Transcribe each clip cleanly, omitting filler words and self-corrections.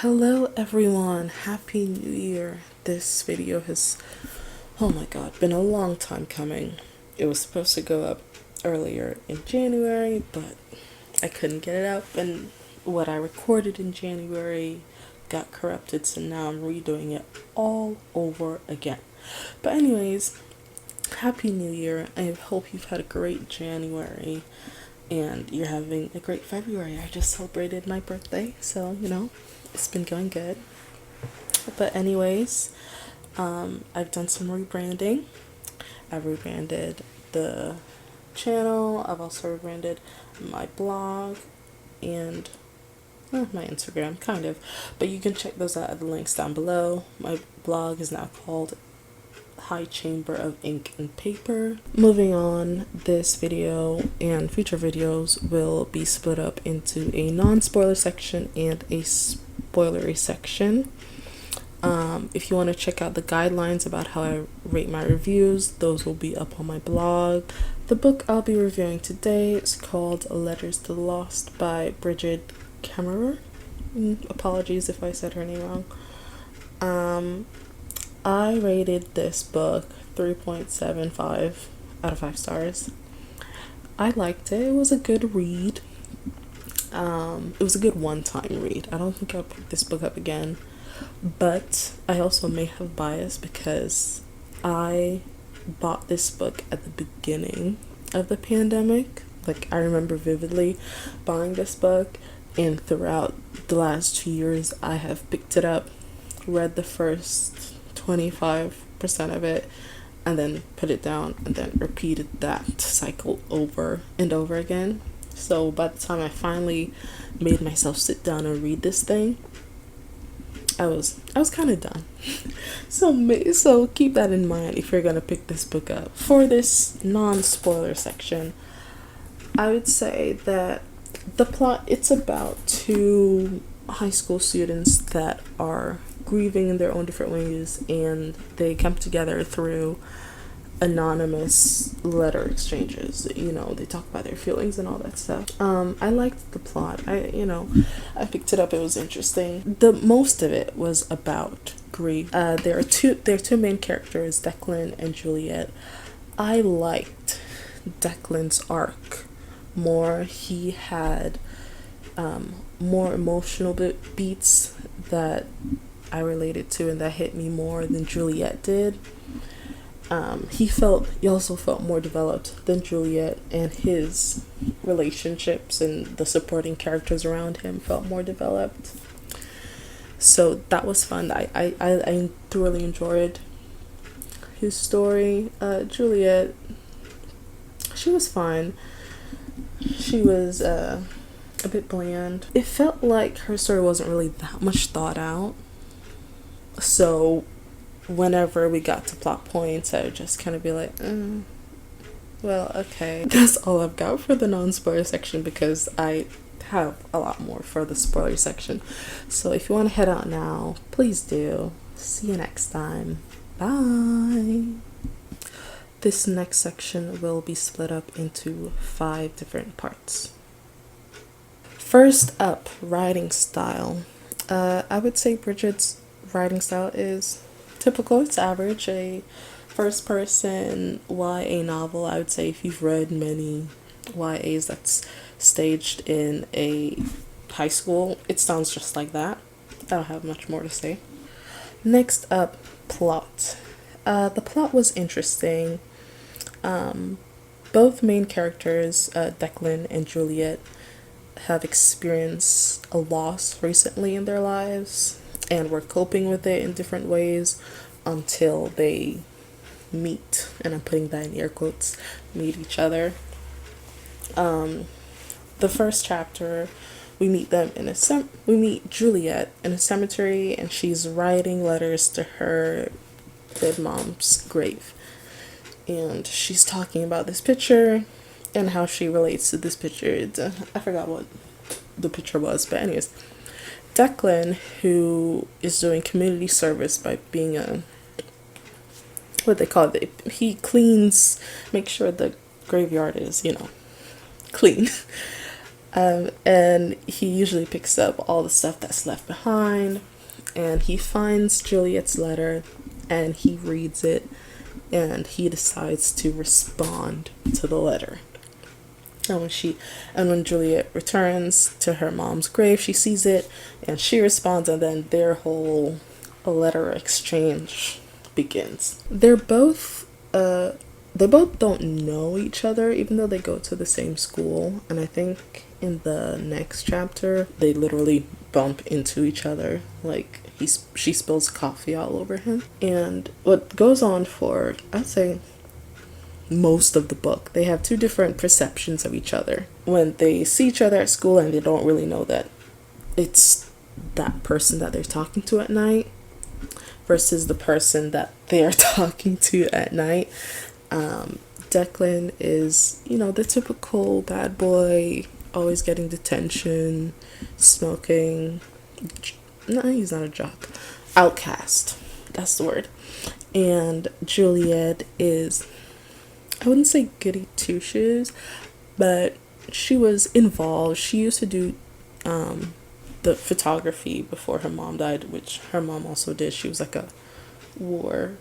Hello everyone, happy new year. This video has, oh my god, been a long time coming. It was supposed to go up earlier in January, but I couldn't get it up, and what I recorded in January got corrupted, so now I'm redoing it all over again. But anyways, happy new year. I hope you've had a great January and you're having a great February. I just celebrated my birthday, so it's been going good. But anyways, I've done some rebranding. I've rebranded the channel. I've also rebranded my blog and my Instagram, kind of. But you can check those out at the links down below. My blog is now called High Chamber of Ink and Paper. Moving on, this video and future videos will be split up into a non-spoiler section and a spoilery section. If you want to check out the guidelines about how I rate my reviews, those will be up on my blog. The book I'll be reviewing today is called Letters to the Lost by Brigid Kemmerer. Apologies if I said her name wrong. I rated this book 3.75 out of 5 stars. I liked it. It was a good read. It was a good one-time read. I don't think I'll pick this book up again. But I also may have bias because I bought this book at the beginning of the pandemic. Like, I remember vividly buying this book, and throughout the last 2 years I have picked it up, read the first 25% of it, and then put it down, and then repeated that cycle over and over again. So by the time I finally made myself sit down and read this thing, I was kind of done. So keep that in mind if you're gonna pick this book up. For this non-spoiler section, I would say that the plot, it's about two high school students that are grieving in their own different ways, and they come together through anonymous letter exchanges. They talk about their feelings and all that stuff. I liked the plot. I picked it up. It was interesting. The most of it was about grief. There are two main characters, Declan and Juliet. I liked Declan's arc more. He had more emotional beats that I related to and that hit me more than Juliet did. He also felt more developed than Juliet, and his relationships and the supporting characters around him felt more developed. So that was fun. I thoroughly enjoyed his story. Juliet, she was fine. She was a bit bland. It felt like her story wasn't really that much thought out. So whenever we got to plot points, I would just kind of be like, well, okay. That's all I've got for the non-spoiler section, because I have a lot more for the spoiler section. So if you want to head out now, please do. See you next time. Bye. This next section will be split up into 5 different parts. First up, writing style. I would say Brigid's writing style is typical. It's average. A first person YA novel. I would say if you've read many YAs that's staged in a high school, it sounds just like that. I don't have much more to say. Next up, plot. The plot was interesting. Both main characters, Declan and Juliet, have experienced a loss recently in their lives, and were coping with it in different ways until they meet, and I'm putting that in air quotes, meet each other. The first chapter, we meet Juliet in a cemetery, and she's writing letters to her dead mom's grave, and she's talking about this picture and how she relates to this picture. I forgot what the picture was, but anyways, Declan, who is doing community service by being what they call it, he cleans, make sure the graveyard is, clean. And he usually picks up all the stuff that's left behind, and he finds Juliet's letter and he reads it, and he decides to respond to the letter. And when Juliet returns to her mom's grave, she sees it and she responds, and then their whole letter exchange begins. They both don't know each other, even though they go to the same school. And I think in the next chapter, they literally bump into each other. Like, she spills coffee all over him. And what goes on for, I'd say, most of the book, they have two different perceptions of each other. When they see each other at school and they don't really know that it's that person that they're talking to at night versus the person that they're talking to at night. Declan is, the typical bad boy, always getting detention, smoking. No, he's not a jock. Outcast. That's the word. And Juliet is, I wouldn't say goody two-shoes, but she was involved. She used to do the photography before her mom died, which her mom also did. She was like a war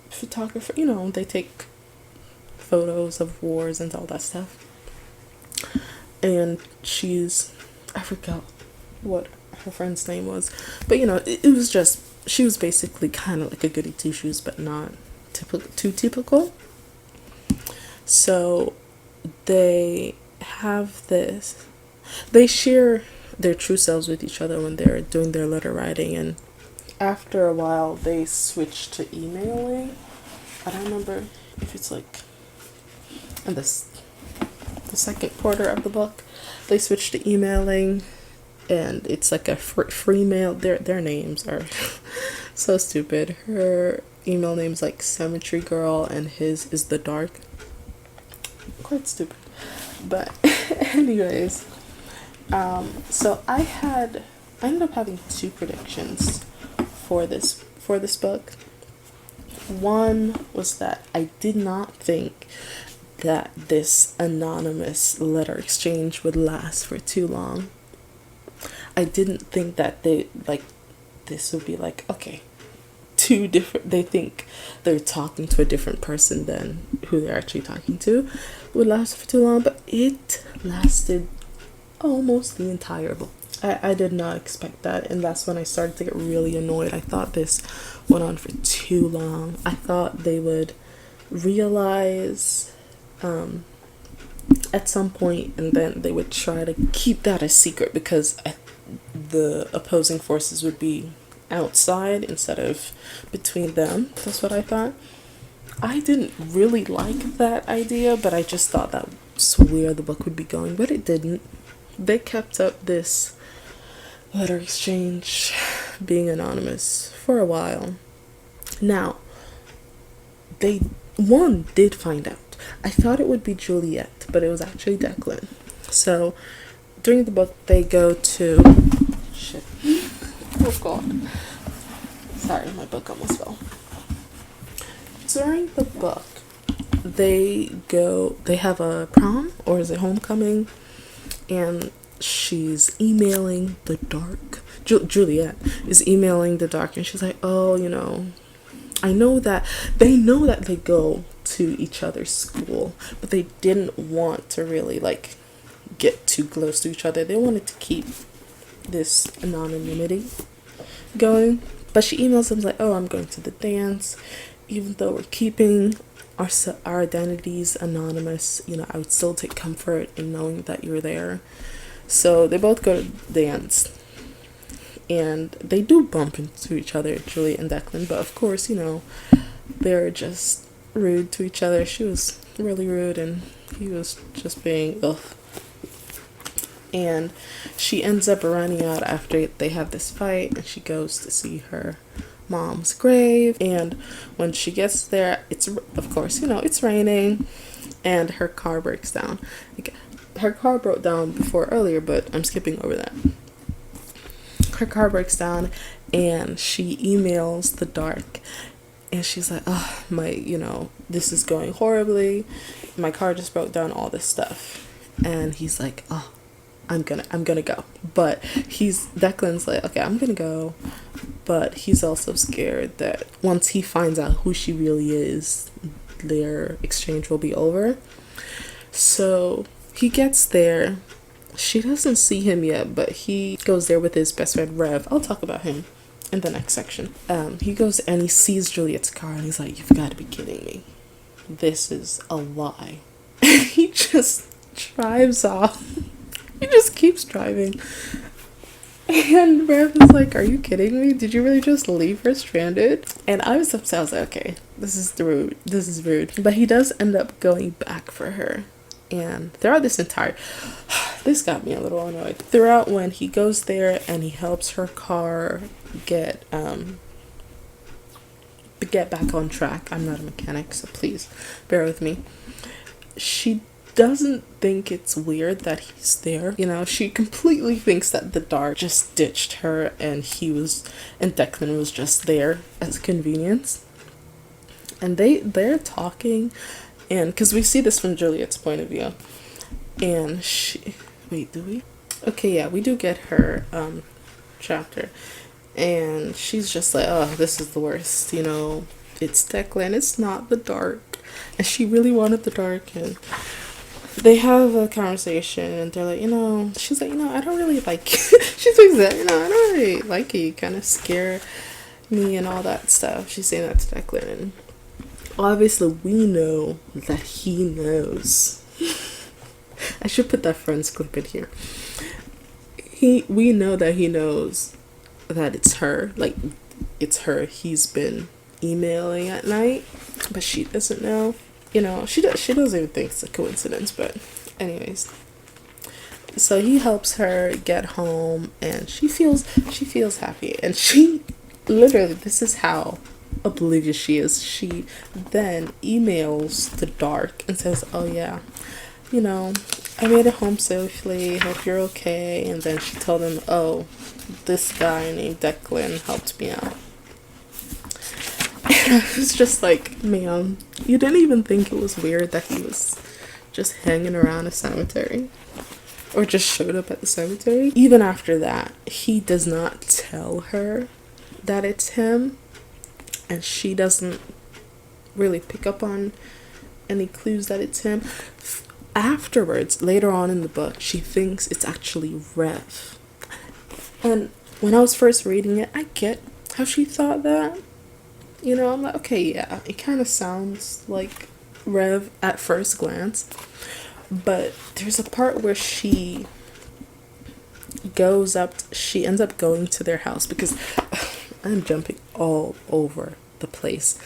photographer. They take photos of wars and all that stuff. And I forgot what her friend's name was, but it was just, she was basically kind of like a goody two shoes, but not too typical. So they share their true selves with each other when they're doing their letter writing, and after a while they switch to emailing. I don't remember if it's like in the second quarter of the book, they switch to emailing, and it's like a free mail. Their names are so stupid. Her email name's like Cemetery Girl, and his is The Dark. Quite stupid, but anyways, so I ended up having two predictions for this book. One was that I did not think that this anonymous letter exchange would last for too long. I didn't think that this would be like, okay, they think they're talking to a different person than who they're actually talking to, would last for too long, but it lasted almost the entire book. I did not expect that, and that's when I started to get really annoyed. I thought this went on for too long. I thought they would realize at some point, and then they would try to keep that a secret because the opposing forces would be outside instead of between them. That's what I thought. I didn't really like that idea, but I just thought that's where the book would be going, but it didn't. They kept up this letter exchange being anonymous for a while. Now, one did find out. I thought it would be Juliet, but it was actually Declan. So during the book, they go to oh god, sorry, my book almost fell. During the book, they have a prom, or is it homecoming, and she's emailing The Dark. Juliet is emailing The Dark, and she's like, oh, I know that they go to each other's school, but they didn't want to really get too close to each other. They wanted to keep this anonymity going. But she emails him like, oh, I'm going to the dance, even though we're keeping our identities anonymous. I would still take comfort in knowing that you're there. So they both go to dance, and they do bump into each other, Juliet and Declan, but of course, they're just rude to each other. She was really rude, and he was just being ugh. And she ends up running out after they have this fight, and she goes to see her mom's grave. And when she gets there, it's, of course, it's raining, and her car breaks down. Her car broke down before earlier, but I'm skipping over that. Her car breaks down, and she emails The Dark, and she's like, oh, this is going horribly. My car just broke down, all this stuff. And he's like, oh, I'm gonna go. But Declan's like, okay, I'm gonna go, but he's also scared that once he finds out who she really is, their exchange will be over. So he gets there. She doesn't see him yet, but he goes there with his best friend Rev. I'll talk about him in the next section. He goes and he sees Juliet's car and he's like, you've got to be kidding me. This is a lie. He just drives off. He just keeps driving. And Rev is like, are you kidding me? Did you really just leave her stranded? And I was upset. I was like, okay, this is rude. This is rude. But he does end up going back for her. And throughout this got me a little annoyed. Throughout when he goes there and he helps her car get back on track. I'm not a mechanic, so please bear with me. She doesn't think it's weird that he's there. You know, she completely thinks that the Dark just ditched her and Declan was just there as convenience. And they're talking, and because we see this from Juliet's point of view, and wait, do we? Okay, yeah, we do get her chapter, and she's just like, oh, this is the worst, you know, it's Declan, it's not the Dark, and she really wanted the Dark. And they have a conversation and they're like, you know, she's like, you know, I don't really like she's like that, you know, I don't really like you, kind of scare me and all that stuff. She's saying that to Declan, and obviously we know that he knows. I should put that Friends clip in here. We know that he knows that it's her, like it's her he's been emailing at night, but she doesn't know. You know, she doesn't even think it's a coincidence, but anyways. So he helps her get home and she feels happy, and she literally, this is how oblivious she is. She then emails the Dark and says, oh yeah, you know, I made it home safely, hope you're okay. And then she told him, oh, this guy named Declan helped me out. It's just like, ma'am, you didn't even think it was weird that he was just hanging around a cemetery or just showed up at the cemetery. Even after that, he does not tell her that it's him, and she doesn't really pick up on any clues that it's him. Afterwards, later on in the book, she thinks it's actually Rev. And when I was first reading it, I get how she thought that. You know, I'm like, okay, yeah, it kind of sounds like Rev at first glance. But there's a part where she ends up going to their house, because I'm jumping all over the place.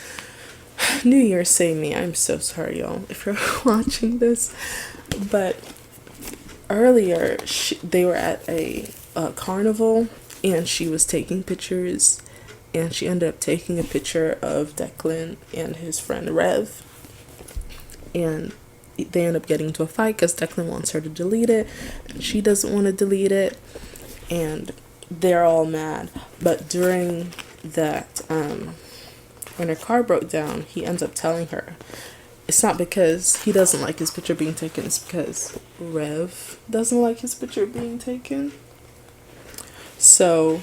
New Year, save me. I'm so sorry, y'all, if you're watching this. But earlier, they were at a carnival, and she was taking pictures. And she ended up taking a picture of Declan and his friend Rev. And they end up getting into a fight because Declan wants her to delete it. And she doesn't want to delete it. And they're all mad. But during that, when her car broke down, he ends up telling her it's not because he doesn't like his picture being taken. It's because Rev doesn't like his picture being taken. So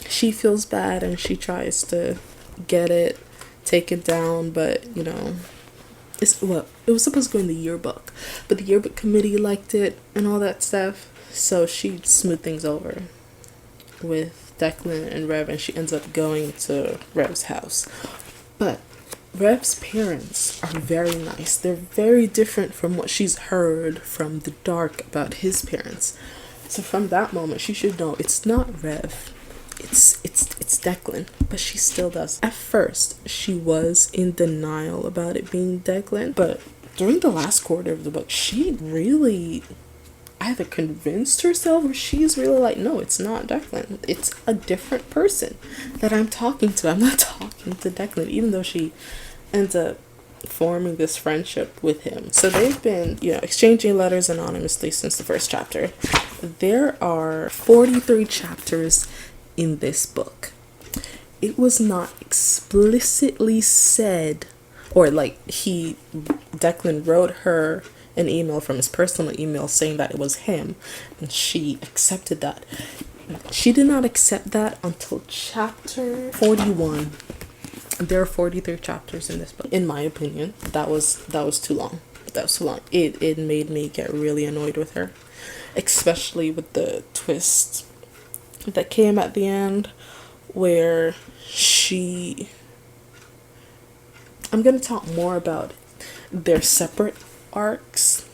she feels bad and she tries to get it taken down, but you know, it was supposed to go in the yearbook, but the yearbook committee liked it and all that stuff, so she smoothed things over with Declan and Rev, and she ends up going to Rev's house. But Rev's parents are very nice. They're very different from what she's heard from the Dark about his parents. So from that moment, she should know it's not Rev. It's Declan, but she still does. At first, she was in denial about it being Declan, but during the last quarter of the book, she really either convinced herself or she's really like, no, it's not Declan. It's a different person that I'm talking to. I'm not talking to Declan, even though she ends up forming this friendship with him. So they've been, exchanging letters anonymously since the first chapter. There are 43 chapters in this book. It was not explicitly said, or like Declan wrote her an email from his personal email saying that it was him, and she accepted that. She did not accept that until chapter 41. There are 43 chapters in this book. In my opinion, that was too long. That was too long. It made me get really annoyed with her, especially with the twist that came at the end, where I'm going to talk more about their separate arcs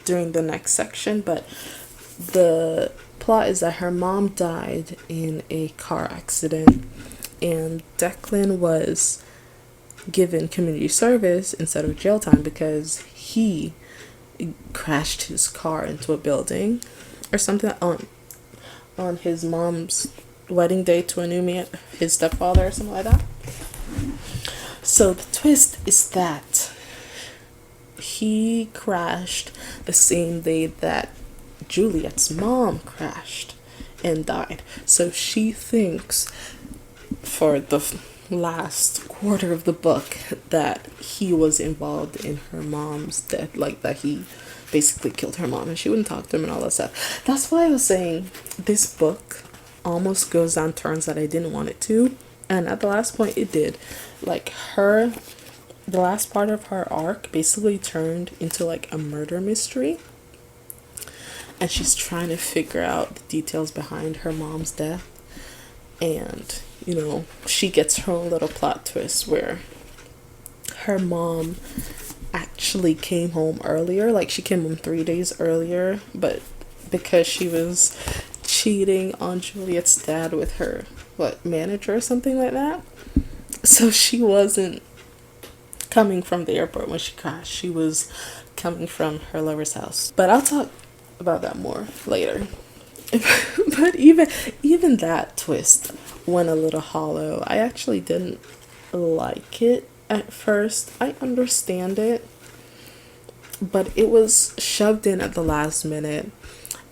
during the next section, but the plot is that her mom died in a car accident, and Declan was given community service instead of jail time because he crashed his car into a building or something on his mom's wedding day to a new man, his stepfather or something like that. So the twist is that he crashed the same day that Juliet's mom crashed and died. So she thinks for the last quarter of the book that he was involved in her mom's death, like that he basically killed her mom and she wouldn't talk to him and all that stuff. That's why I was saying this book almost goes down turns that I didn't want it to, and at the last point it did. Like the last part of her arc basically turned into like a murder mystery, and she's trying to figure out the details behind her mom's death. And she gets her own little plot twist where her mom actually came home earlier. Like, she came home 3 days earlier, but because she was cheating on Juliet's dad with her manager or something like that, so she wasn't coming from the airport when she crashed. She was coming from her lover's house, but I'll talk about that more later. But even that twist went a little hollow. I actually didn't like it at first. I understand it, but it was shoved in at the last minute,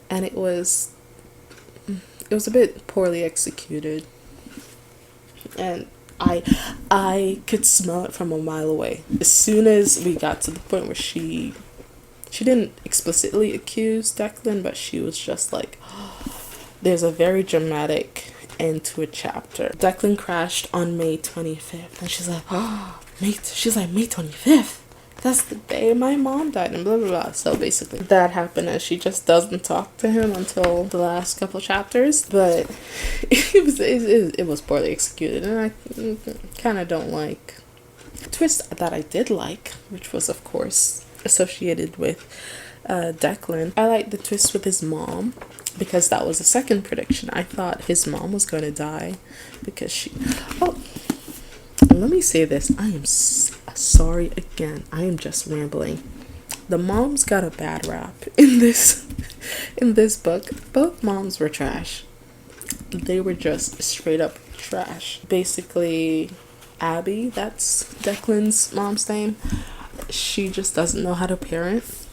and it was a bit poorly executed, and I could smell it from a mile away. As soon as we got to the point where she didn't explicitly accuse Declan, but she was just like, there's a very dramatic end to a chapter. Declan crashed on May 25th, and she's like, May 25th? That's the day my mom died, and blah, blah, blah. So basically that happened, and she just doesn't talk to him until the last couple chapters. But it was poorly executed, and I kind of don't like the twist that I did like, which was, of course, associated with Declan. I like the twist with his mom, because that was the second prediction. I thought his mom was going to die because let me say this. I am sorry again. I am just rambling. The moms got a bad rap in this book. Both moms were trash. They were just straight up trash. Basically, Abby, that's Declan's mom's name, she just doesn't know how to parent,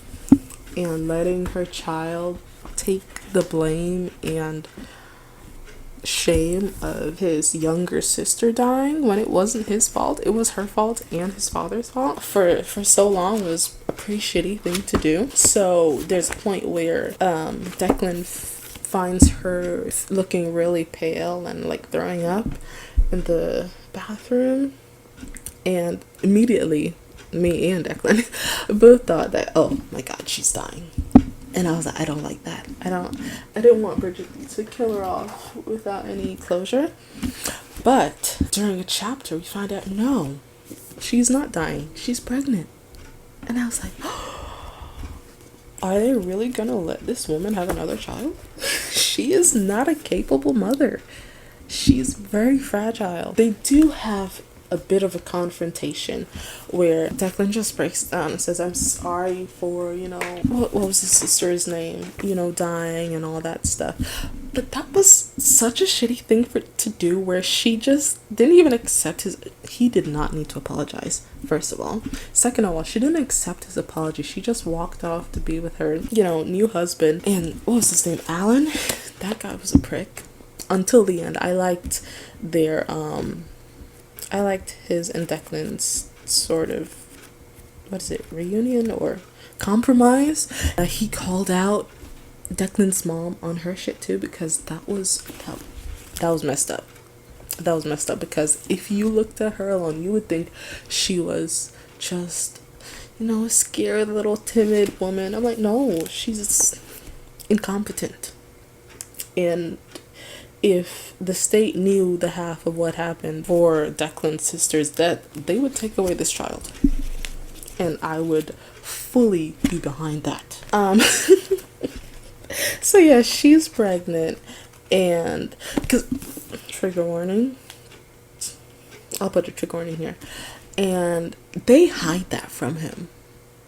and letting her child take the blame and shame of his younger sister dying when it wasn't his fault. It was her fault and his father's fault for so long was a pretty shitty thing to do. So there's a point where Declan finds her looking really pale and like throwing up in the bathroom, and immediately me and Declan both thought that, oh my god, she's dying. And I was like, I don't like that. I didn't want Brigid to kill her off without any closure. But during a chapter, we find out, no, she's not dying. She's pregnant. And I was like, are they really gonna let this woman have another child? She is not a capable mother. She's very fragile. They do have a bit of a confrontation where Declan just breaks down and says, I'm sorry for, what was his sister's name, dying and all that stuff. But that was such a shitty thing to do, where she just didn't even accept he did not need to apologize, first of all. Second of all, she didn't accept his apology. She just walked off to be with her, new husband. And what was his name? Alan? That guy was a prick. Until the end. I liked his and Declan's sort of what is it, reunion or compromise. He called out Declan's mom on her shit too, because that was messed up. That was messed up, because if you looked at her alone, you would think she was just, a scared little timid woman. I'm like, no, she's incompetent. And if the state knew the half of what happened for Declan's sister's death, they would take away this child. And I would fully be behind that. So yeah, she's pregnant, and because trigger warning, I'll put a trigger warning here, and they hide that from him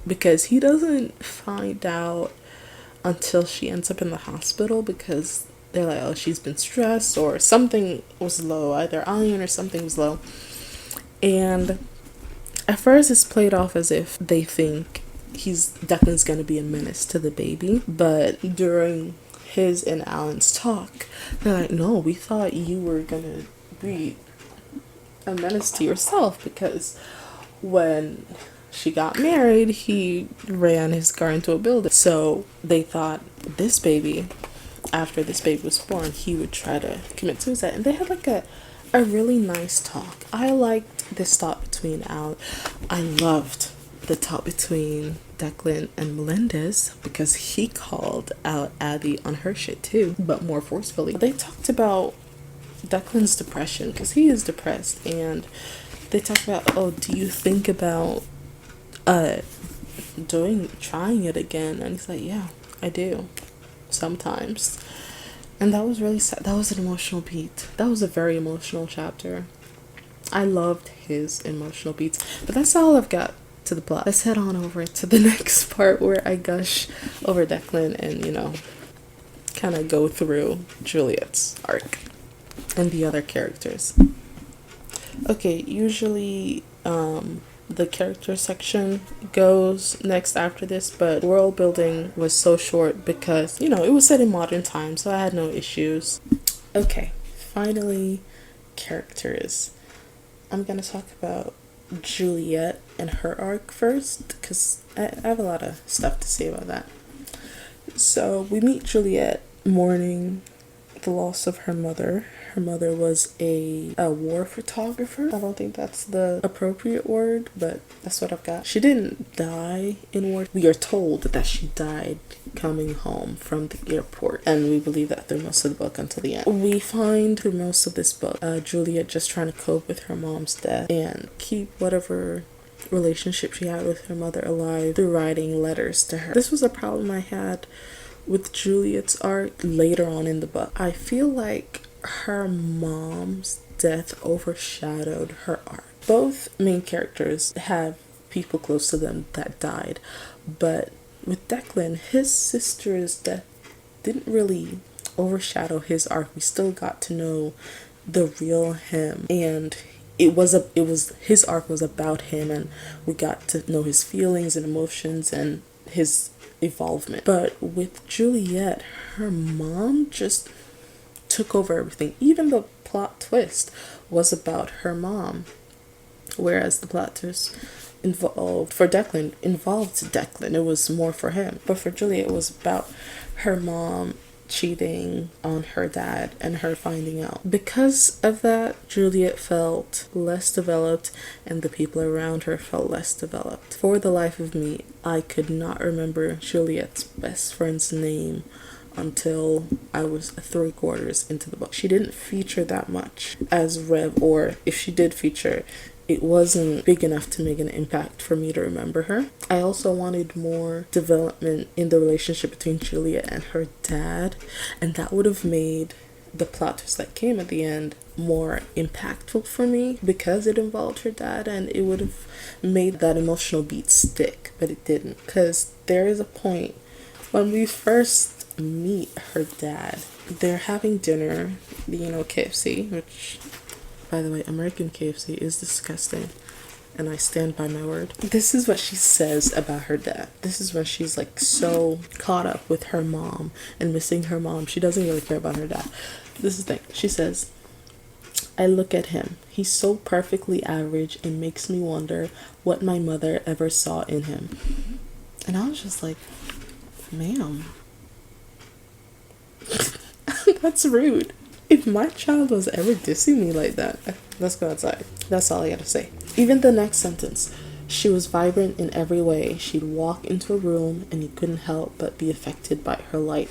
because he doesn't find out until she ends up in the hospital, because they're like, oh, she's been stressed or something was low, either iron or something was low. And at first it's played off as if they think Declan's gonna be a menace to the baby, but during his and Alan's talk, they're like, no, we thought you were gonna be a menace to yourself, because when she got married, he ran his car into a building. So they thought this baby, after this baby was born, he would try to commit suicide. And they had like a really nice talk. I liked this talk between Alan. I loved the talk between Declan and Melendez, because he called out Abby on her shit too, but more forcefully. They talked about Declan's depression, because he is depressed, and they talked about, oh, do you think about trying it again? And he's like, yeah, I do sometimes. And that was really sad. That was an emotional beat. That was a very emotional chapter. I loved his emotional beats. But that's all I've got to the plot. Let's head on over to the next part where I gush over Declan and, kind of go through Juliet's arc and the other characters. Okay, usually the character section goes next after this, but world building was so short because, it was set in modern times, so I had no issues. Okay, finally, characters. I'm gonna talk about Juliet and her arc first, because I have a lot of stuff to say about that. So we meet Juliet mourning the loss of her mother. Her mother was a war photographer. I don't think that's the appropriate word, but that's what I've got. She didn't die in war. We are told that she died coming home from the airport, and we believe that through most of the book until the end. We find through most of this book Juliet just trying to cope with her mom's death and keep whatever relationship she had with her mother alive through writing letters to her. This was a problem I had with Juliet's arc later on in the book. I feel like her mom's death overshadowed her arc. Both main characters have people close to them that died, but with Declan, his sister's death didn't really overshadow his arc. We still got to know the real him, and it was his arc was about him, and we got to know his feelings and emotions and his evolvement. But with Juliet, her mom just took over everything. Even the plot twist was about her mom, whereas the plot twist involved Declan. It was more for him. But for Juliet, it was about her mom cheating on her dad and her finding out. Because of that, Juliet felt less developed, and the people around her felt less developed. For the life of me, I could not remember Juliet's best friend's name until I was 3/4 into the book. She didn't feature that much as Rev, or if she did feature, it wasn't big enough to make an impact for me to remember her. I also wanted more development in the relationship between Juliet and her dad, and that would have made the plot twist that came at the end more impactful for me, because it involved her dad, and it would have made that emotional beat stick, but it didn't. Because there is a point when we first meet her dad, they're having dinner, KFC, which, by the way, American KFC is disgusting, and I stand by my word. This is what she says about her dad. This is when she's like so caught up with her mom and missing her mom. She doesn't really care about her dad. This is the thing. She says, I look at him. He's so perfectly average, it makes me wonder what my mother ever saw in him. And I was just like, ma'am, that's rude. If my child was ever dissing me like that, let's go outside. That's all I gotta say. Even the next sentence. She was vibrant in every way. She'd walk into a room and you couldn't help but be affected by her light.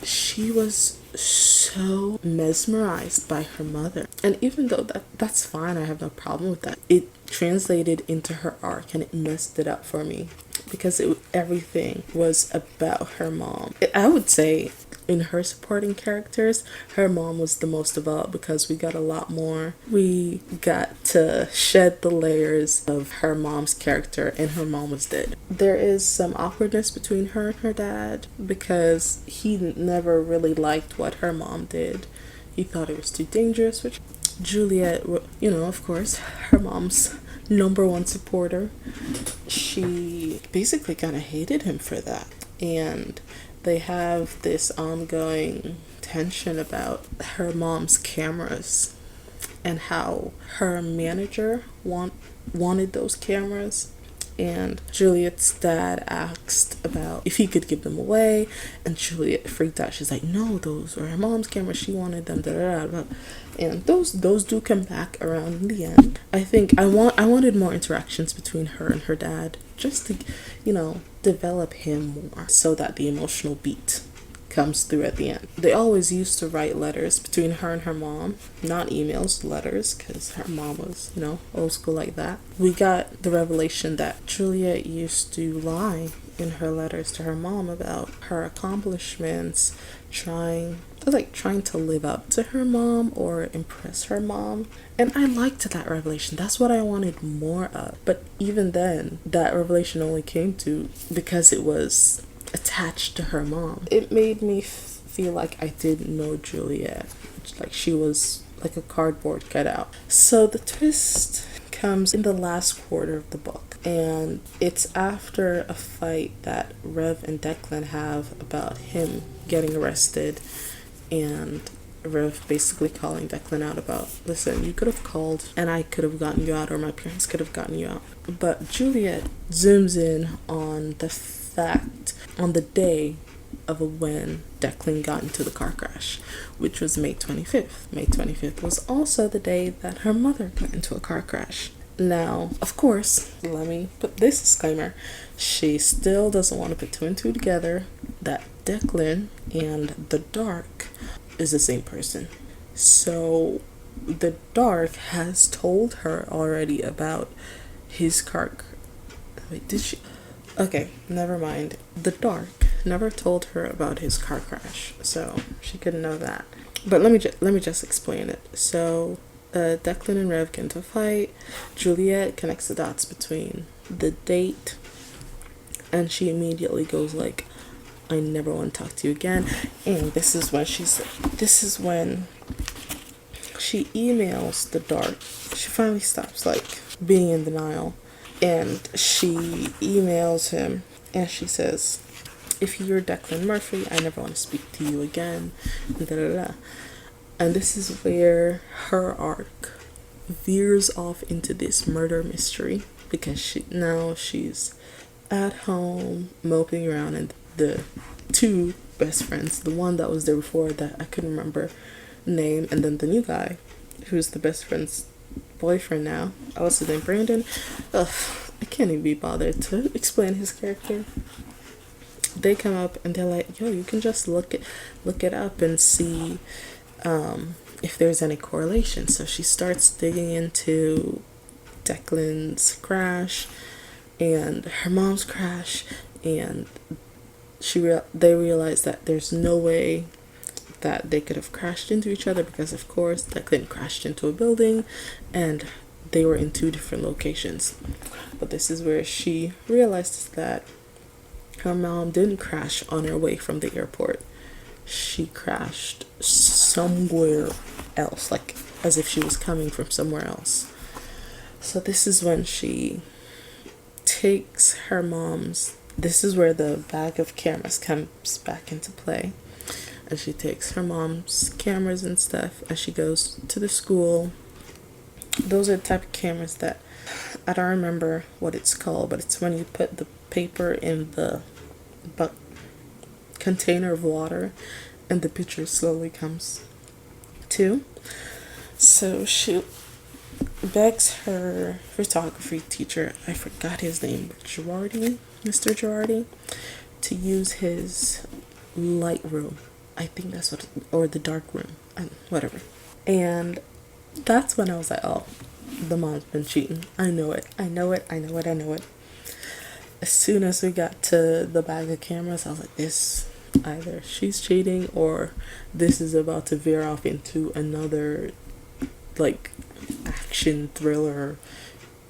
She was so mesmerized by her mother. And even though that's fine, I have no problem with that. It translated into her arc and it messed it up for me because everything was about her mom. I would say in her supporting characters, her mom was the most developed because we got a lot more. We got to shed the layers of her mom's character, and her mom was dead. There is some awkwardness between her and her dad because he never really liked what her mom did. He thought it was too dangerous, which Juliet, you know, of course, her mom's number one supporter. She basically kind of hated him for that. And they have this ongoing tension about her mom's cameras and how her manager wanted those cameras. And Juliet's dad asked about if he could give them away, and Juliet freaked out. She's like, no, those were her mom's cameras, she wanted them, da, da, da. And those do come back around in the end. I think I wanted more interactions between her and her dad, just to, you know, develop him more so that the emotional beat comes through at the end. They always used to write letters between her and her mom, not emails, letters, because her mom was, you know, old school like that. We got the revelation that Juliet used to lie in her letters to her mom about her accomplishments, trying to live up to her mom or impress her mom. And I liked that revelation. That's what I wanted more of. But even then, that revelation only came to because it was attached to her mom. It made me feel like I didn't know Juliet. Like she was like a cardboard cutout. So the twist comes in the last quarter of the book. And it's after a fight that Rev and Declan have about him getting arrested, and Rev basically calling Declan out about, listen, you could have called and I could have gotten you out, or my parents could have gotten you out. But Juliet zooms in on the fact, on the day of when Declan got into the car crash, which was May 25th. May 25th was also the day that her mother got into a car crash. Now, of course, let me put this disclaimer. She still doesn't want to put two and two together that Declan and the Dark is the same person. So the Dark has told her already about his car. Wait, did she? Okay, never mind. The Dark never told her about his car crash, so she couldn't know that. But let me just explain it. So Declan and Rev get into a fight. Juliet connects the dots between the date, and she immediately goes like, I never want to talk to you again. And this is when she emails the Dark. She finally stops like being in denial, and she emails him and she says, if you're Declan Murphy, I never want to speak to you again. Da, da, da. And this is where her arc veers off into this murder mystery, because she's at home moping around, and the two best friends, the one that was there before that I couldn't remember name, and then the new guy who's the best friend's boyfriend now, what's his name, Brandon. I can't even be bothered to explain his character. They come up and they're like, yo, you can just look it up and see if there's any correlation. So she starts digging into Declan's crash and her mom's crash, and they realize that there's no way that they could have crashed into each other, because of course Declan crashed into a building and they were in two different locations. But this is where she realizes that her mom didn't crash on her way from the airport. She crashed somewhere else, like as if she was coming from somewhere else. So this is when she takes her mom's, this is where the bag of cameras comes back into play, and she takes her mom's cameras and stuff, and she goes to the school. Those are the type of cameras that, I don't remember what it's called, but it's when you put the paper in the container of water and the picture slowly comes to. So she begs her photography teacher, I forgot his name, Mr. Girardi, to use his light room. I think that's what, or the dark room, whatever. And that's when I was like, oh, the mom's been cheating. I know it. As soon as we got to the bag of cameras, I was like, this, either she's cheating or this is about to veer off into another, like, action thriller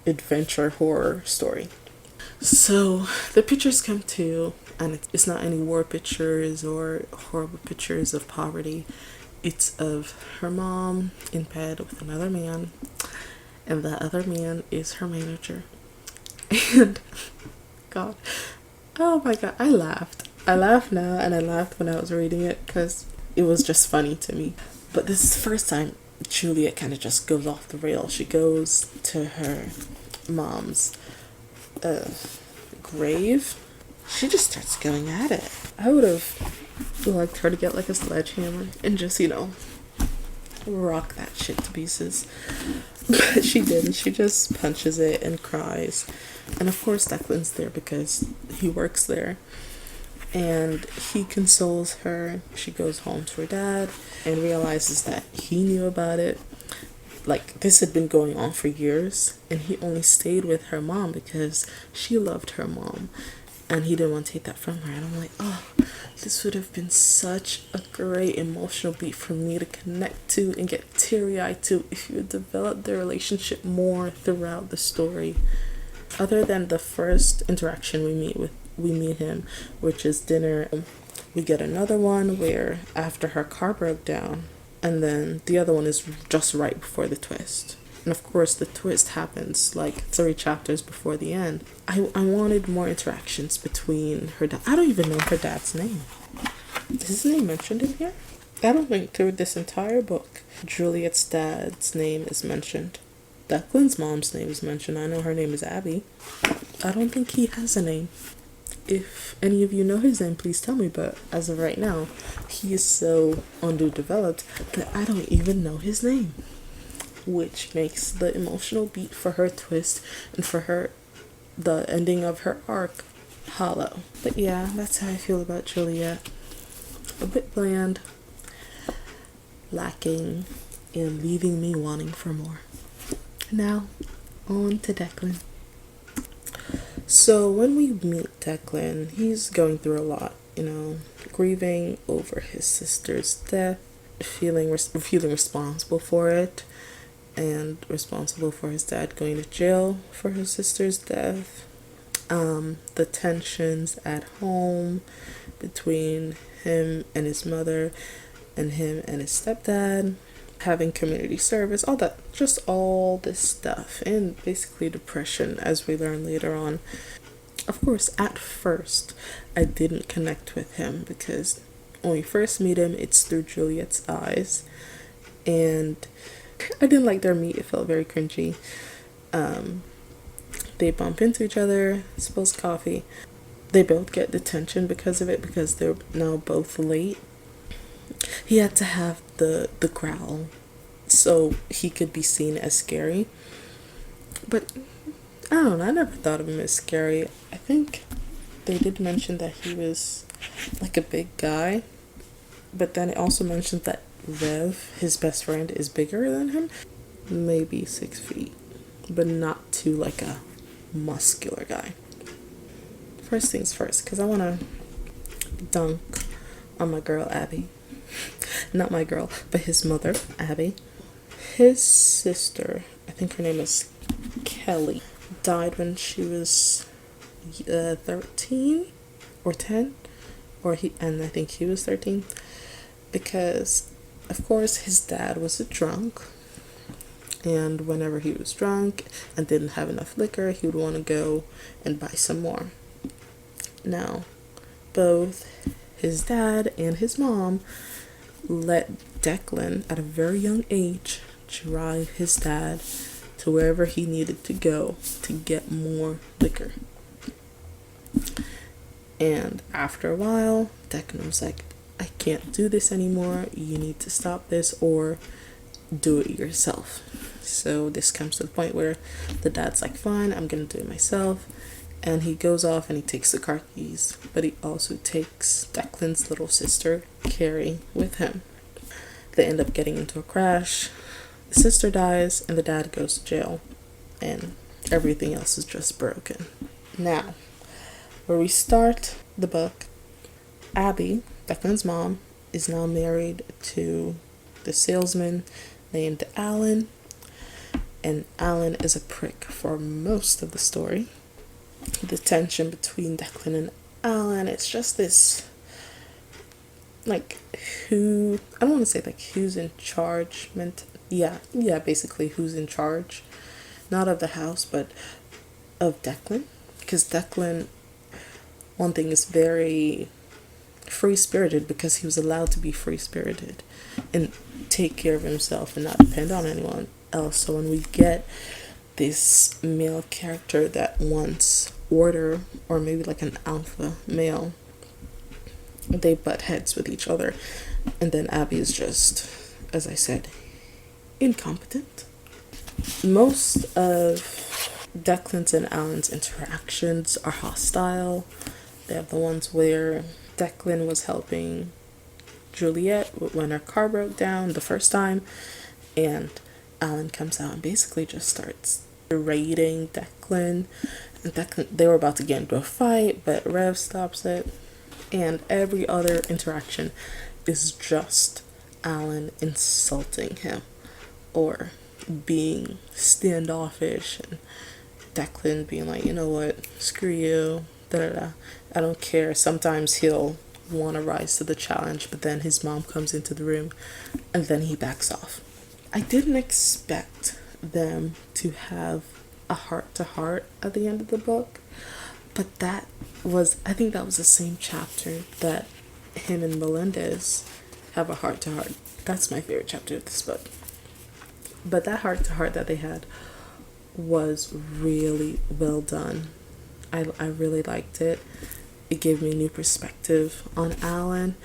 adventure horror story. So the pictures come to, and it's not any war pictures or horrible pictures of poverty. It's of her mom in bed with another man, and the other man is her manager. And God, oh my God, I laughed now, and I laughed when I was reading it because it was just funny to me. But this is the first time Juliet kind of just goes off the rail. She goes to her mom's grave. She just starts going at it. I would have liked her to get like a sledgehammer and just, rock that shit to pieces. But she didn't. She just punches it and cries. And of course Declan's there because he works there. And he consoles her. She goes home to her dad and realizes that he knew about it. Like, this had been going on for years, and he only stayed with her mom because she loved her mom, and he didn't want to take that from her. And I'm like, oh, this would have been such a great emotional beat for me to connect to and get teary-eyed to if you had developed their relationship more throughout the story. Other than the first interaction we meet him, which is dinner. We get another one where after her car broke down, and then the other one is just right before the twist. And of course the twist happens like 3 chapters before the end. I wanted more interactions between her dad. I don't even know her dad's name. Is his name mentioned in here? I don't think through this entire book Juliet's dad's name is mentioned. Declan's mom's name is mentioned. I know her name is Abby. I don't think he has a name. If any of you know his name, please tell me, but as of right now, he is so underdeveloped that I don't even know his name, which makes the emotional beat for her twist and for her, the ending of her arc, hollow. But yeah, that's how I feel about Juliet. A bit bland, lacking, and leaving me wanting for more. Now, on to Declan. So when we meet Declan, he's going through a lot, grieving over his sister's death, feeling responsible for it, and responsible for his dad going to jail for his sister's death. The tensions at home between him and his mother, and him and his stepdad, having community service, all this stuff, and basically depression, as we learn later on. Of course, at first, I didn't connect with him because when we first meet him, it's through Juliet's eyes, and I didn't like their meet. It felt very cringy. They bump into each other, spills coffee. They both get detention because of it, because they're now both late. He had to have the growl so he could be seen as scary. But I don't know, I never thought of him as scary. I think they did mention that he was like a big guy, but then it also mentioned that Rev, his best friend, is bigger than him. Maybe 6 feet, but not too like a muscular guy. First things first, because I want to dunk on my girl Abby. Not my girl, but his mother, Abby. His sister, I think her name is Kelly, died when she was 13 or 10, and I think he was 13, because of course his dad was a drunk, and whenever he was drunk and didn't have enough liquor, he would want to go and buy some more. Now, both his dad and his mom let Declan, at a very young age, drive his dad to wherever he needed to go to get more liquor. And after a while, Declan was like, I can't do this anymore. You need to stop this or do it yourself. So this comes to the point where the dad's like, fine, I'm gonna do it myself. And he goes off and he takes the car keys, but he also takes Declan's little sister, Carrie, with him. They end up getting into a crash. The sister dies and the dad goes to jail, and everything else is just broken. Now, where we start the book, Abby, Declan's mom, is now married to the salesman named Alan, and Alan is a prick for most of the story. The tension between Declan and Alan, it's just this, like, who, I don't want to say like who's in charge, basically who's in charge, not of the house, but of Declan, because Declan, one thing, is very free-spirited because he was allowed to be free-spirited and take care of himself and not depend on anyone else. So when we get this male character that wants order, or maybe like an alpha male, they butt heads with each other. And then Abby is just, as I said, incompetent. Most of Declan's and Alan's interactions are hostile. They have the ones where Declan was helping Juliet when her car broke down the first time, and Alan comes out and basically just starts berating Declan. And Declan, they were about to get into a fight, but Rev stops it. And every other interaction is just Alan insulting him or being standoffish, and Declan being like, you know what, screw you, I don't care. Sometimes he'll want to rise to the challenge, but then his mom comes into the room and then he backs off. I didn't expect them to have a heart-to-heart at the end of the book, but I think that was the same chapter that him and Melendez have a heart-to-heart. That's my favorite chapter of this book. But that heart-to-heart that they had was really well done. I really liked it. It gave me a new perspective on Alan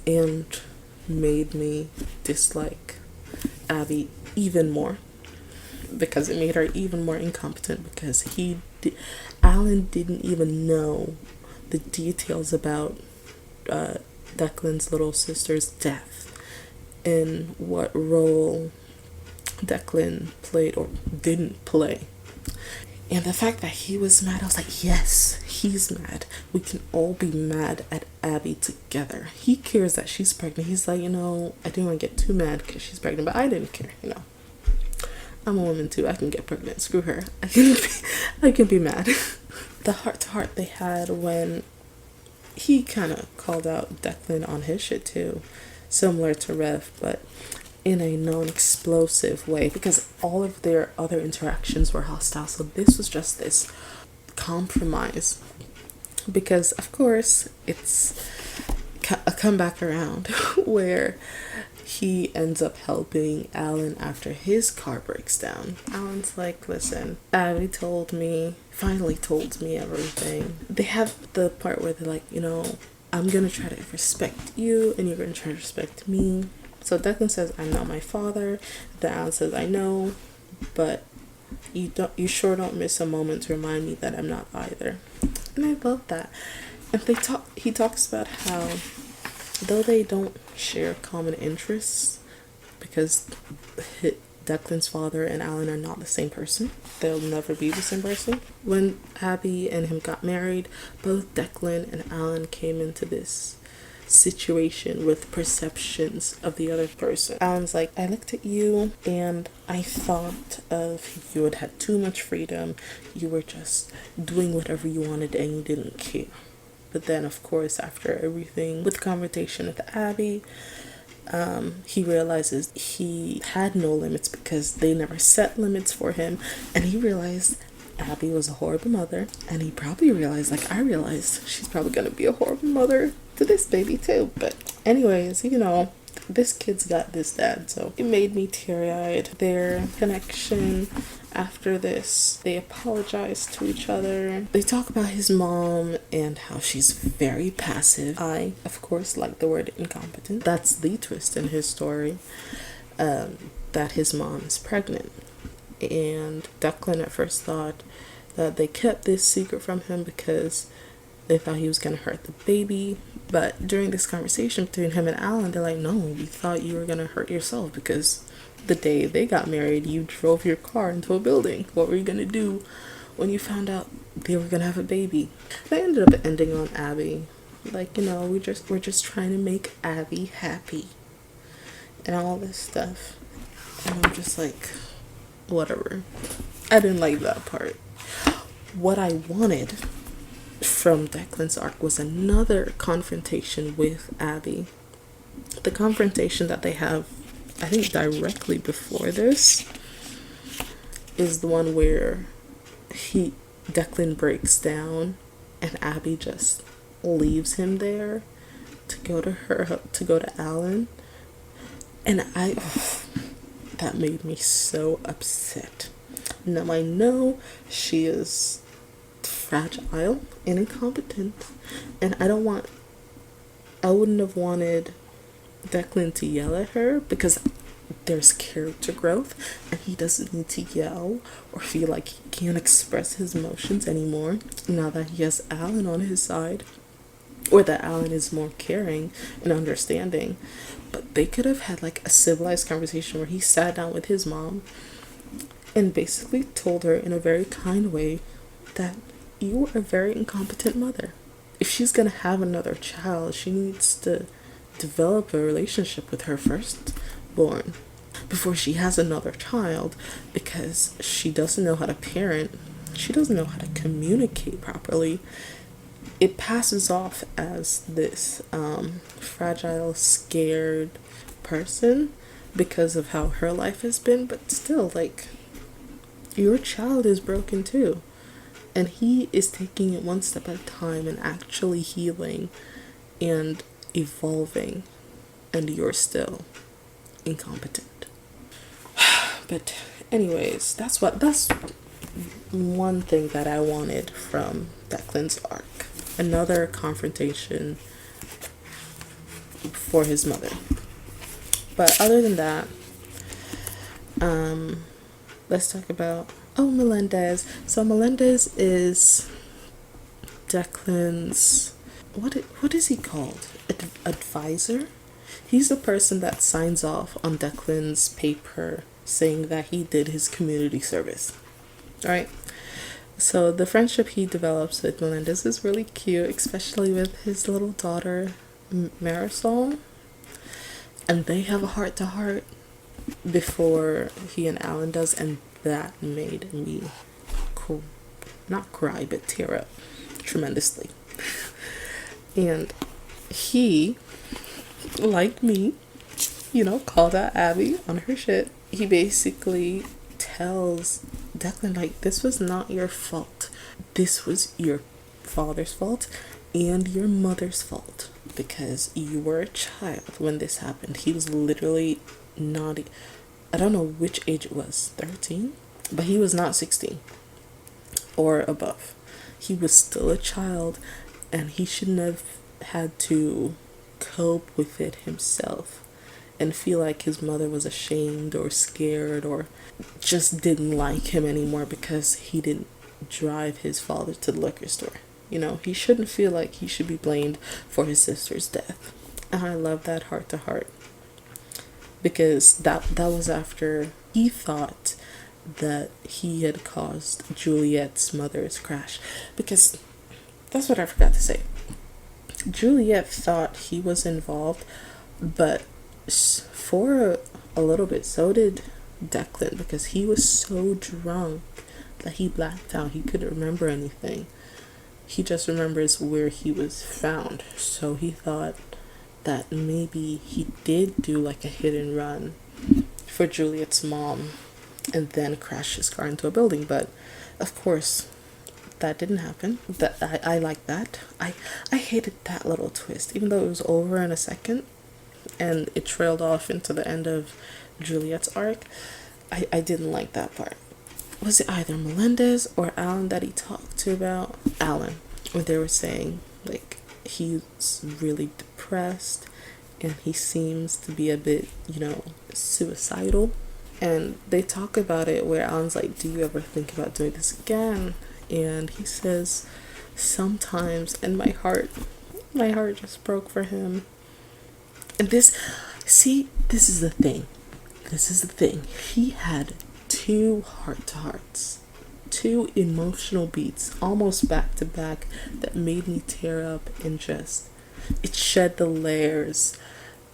and made me dislike Abby even more, because it made her even more incompetent, because Alan didn't even know the details about Declan's little sister's death and what role Declan played or didn't play. And the fact that he was mad, I was like, yes, he's mad. We can all be mad at Abby together. He cares that she's pregnant. He's like, I didn't want to get too mad because she's pregnant, but I didn't care, I'm a woman too. I can get pregnant. Screw her. I can be mad. The heart-to-heart they had when he kind of called out Declan on his shit too, similar to Rev, but in a non-explosive way, because all of their other interactions were hostile. So this was just this compromise, because of course it's a comeback around where he ends up helping Alan after his car breaks down. Alan's like, listen, Abby finally told me everything. They have the part where they're like, I'm gonna try to respect you and you're gonna try to respect me. So Declan says, I'm not my father. Then Alan says, I know, but you sure don't miss a moment to remind me that I'm not either. And I love that. And he talks about how, though they don't share common interests, because Declan's father and Alan are not the same person. They'll never be the same person. When Abby and him got married, both Declan and Alan came into this situation with perceptions of the other person. Alan's like, I looked at you and I thought of you had too much freedom. You were just doing whatever you wanted and you didn't care. But then, of course, after everything with the conversation with Abby, he realizes he had no limits because they never set limits for him. And he realized Abby was a horrible mother. And he probably realized, like I realized, she's probably going to be a horrible mother to this baby too. But anyways, this kid's got this dad, so it made me teary-eyed. Their connection after this, they apologize to each other. They talk about his mom and how she's very passive. I, of course, like the word incompetent. That's the twist in his story, that his mom is pregnant. And Declan at first thought that they kept this secret from him because they thought he was going to hurt the baby. But during this conversation between him and Alan, they're like, no, we thought you were going to hurt yourself because the day they got married, you drove your car into a building. What were you going to do when you found out they were going to have a baby? They ended up ending on Abby. Like, we're just trying to make Abby happy and all this stuff. And I'm just like, whatever. I didn't like that part. What I wanted from Declan's arc was another confrontation with Abby. The confrontation that they have, I think, directly before this is the one where Declan breaks down and Abby just leaves him there to go to Alan. And that made me so upset. Now I know she is fragile and incompetent, and I wouldn't have wanted Declan to yell at her because there's character growth and he doesn't need to yell or feel like he can't express his emotions anymore now that he has Alan on his side, or that Alan is more caring and understanding. But they could have had like a civilized conversation where he sat down with his mom and basically told her in a very kind way that you are a very incompetent mother. If she's gonna have another child, she needs to develop a relationship with her firstborn before she has another child, because she doesn't know how to parent. She doesn't know how to communicate properly. It passes off as this fragile, scared person because of how her life has been, but still, like, your child is broken too. And he is taking it one step at a time and actually healing and evolving, and you're still incompetent. But anyways, that's one thing that I wanted from Declan's arc. Another confrontation for his mother. But other than that, let's talk about Melendez. So Melendez is Declan's, what is he called? Advisor? He's the person that signs off on Declan's paper saying that he did his community service. Alright? So the friendship he develops with Melendez is really cute, especially with his little daughter, Marisol. And they have a heart-to-heart before he and Alan does, and that made me not cry, but tear up tremendously. And he, like me, called out Abby on her shit. He basically tells Declan, like, this was not your fault. This was your father's fault and your mother's fault, because you were a child when this happened. He was literally not, I don't know which age it was, 13? But he was not 16 or above. He was still a child, and he shouldn't have had to cope with it himself and feel like his mother was ashamed or scared or just didn't like him anymore because he didn't drive his father to the liquor store. He shouldn't feel like he should be blamed for his sister's death. And I love that heart to heart, because that was after he thought that he had caused Juliet's mother's crash. Because that's what I forgot to say. Juliet thought he was involved, but for a little bit, so did Declan, because he was so drunk that he blacked out. He couldn't remember anything. He just remembers where he was found. So he thought that maybe he did do like a hit and run for Juliet's mom and then crash his car into a building. But of course, that didn't happen. That I like that. I hated that little twist, even though it was over in a second and it trailed off into the end of Juliet's arc. I didn't like that part. Was it either Melendez or Alan that he talked to about? Alan, when they were saying like he's really depressed and he seems to be a bit, suicidal. And they talk about it where Alan's like, do you ever think about doing this again? And he says, sometimes. And my heart just broke for him. And this is the thing. He had two heart-to-hearts, two emotional beats, almost back to back, that made me tear up and just, it shed the layers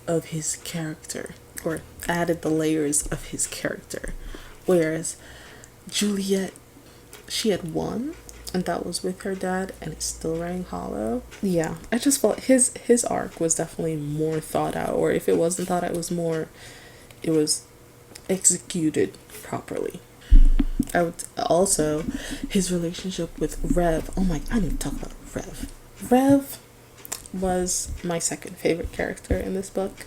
of his character, or added the layers of his character. Whereas Juliet, she had one, and that was with her dad, and it still rang hollow. Yeah, I just felt his arc was definitely more thought out, or if it wasn't thought out, it was executed properly. I would also, his relationship with Rev. Oh my, I need to talk about Rev. Rev was my second favorite character in this book.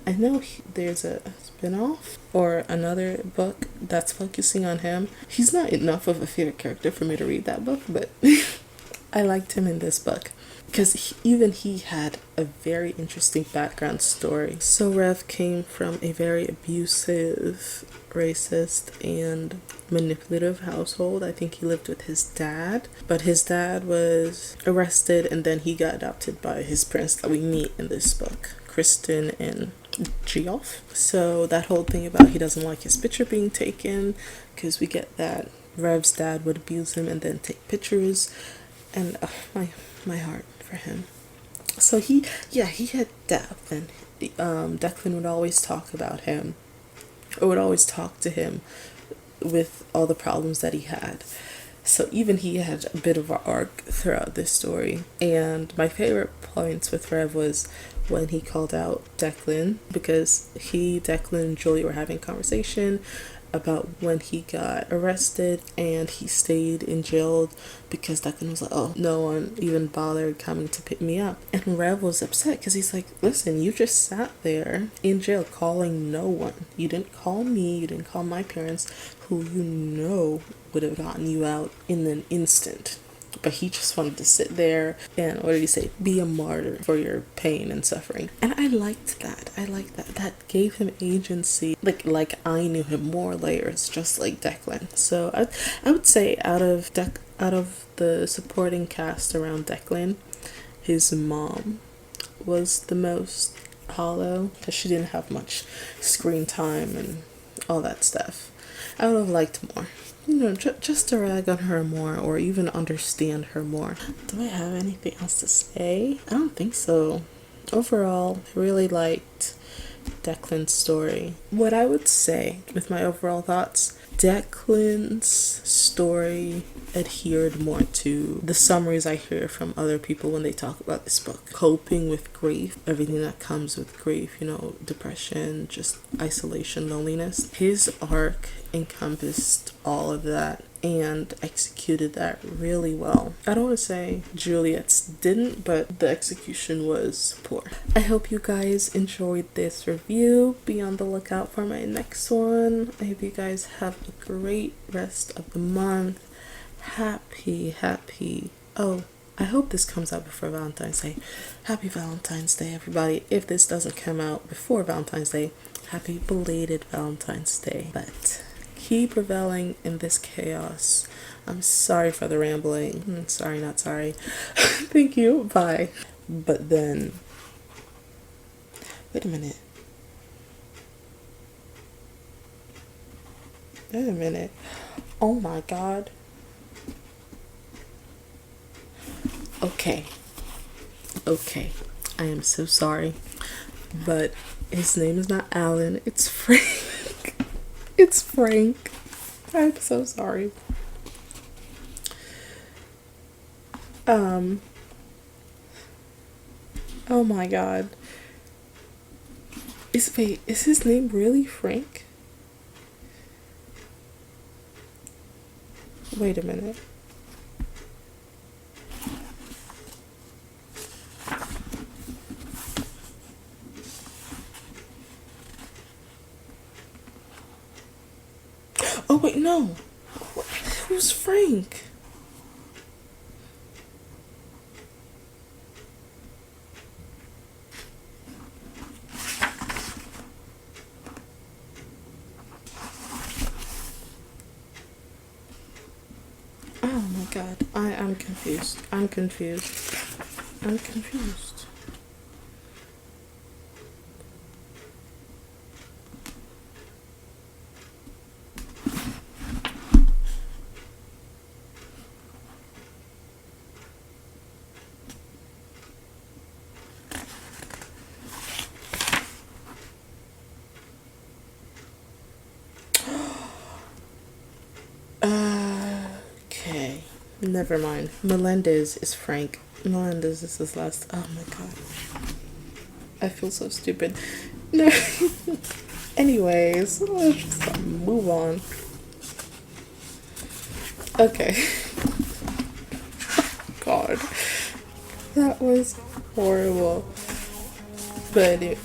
I know there's a spin-off or another book that's focusing on him. He's not enough of a favorite character for me to read that book, but I liked him in this book because even he had a very interesting background story. So Rev came from a very abusive, racist, and manipulative household. I think he lived with his dad, but his dad was arrested and then he got adopted by his parents that we meet in this book, Kristen and Geoff. So that whole thing about he doesn't like his picture being taken, because we get that Rev's dad would abuse him and then take pictures, and my heart for him. So he had depth, and Declan would always talk about him, or would always talk to him with all the problems that he had. So even he had a bit of an arc throughout this story. And my favorite points with Rev was when he called out Declan, because Declan and Julie were having a conversation about when he got arrested, and he stayed in jail because Declan was like, oh, no one even bothered coming to pick me up. And Rev was upset because he's like, listen, you just sat there in jail calling no one. You didn't call me, you didn't call my parents, who would have gotten you out in an instant. But he just wanted to sit there and, what did he say, be a martyr for your pain and suffering. And I liked that. That gave him agency. Like I knew him, more layers, just like Declan. So I would say out of the supporting cast around Declan, his mom was the most hollow, because she didn't have much screen time and all that stuff. I would have liked more. Just to rag on her more, or even understand her more. Do I have anything else to say? I don't think so. Overall, I really liked Declan's story. What I would say with my overall thoughts, Declan's story adhered more to the summaries I hear from other people when they talk about this book. Coping with grief, everything that comes with grief, depression, just isolation, loneliness. His arc encompassed all of that and executed that really well. I don't want to say Juliet's didn't, but the execution was poor. I hope you guys enjoyed this review. Be on the lookout for my next one. I hope you guys have a great rest of the month. Happy. Oh, I hope this comes out before Valentine's Day. Happy Valentine's Day, everybody. If this doesn't come out before Valentine's Day, happy belated Valentine's Day. But keep reveling in this chaos. I'm sorry for the rambling. Sorry, not sorry. Thank you. Bye. But then, wait a minute. Oh my God. Okay. I am so sorry. But his name is not Alan. It's Frank. It's Frank. I'm so sorry. Oh my God. Is his name really Frank? Wait a minute. think. Oh my god, I am confused. I'm confused. I'm confused. Okay, never mind. Melendez is Frank. Melendez is his last. Oh my god. I feel so stupid. No. Anyways, let's just move on. Okay. God. That was horrible. But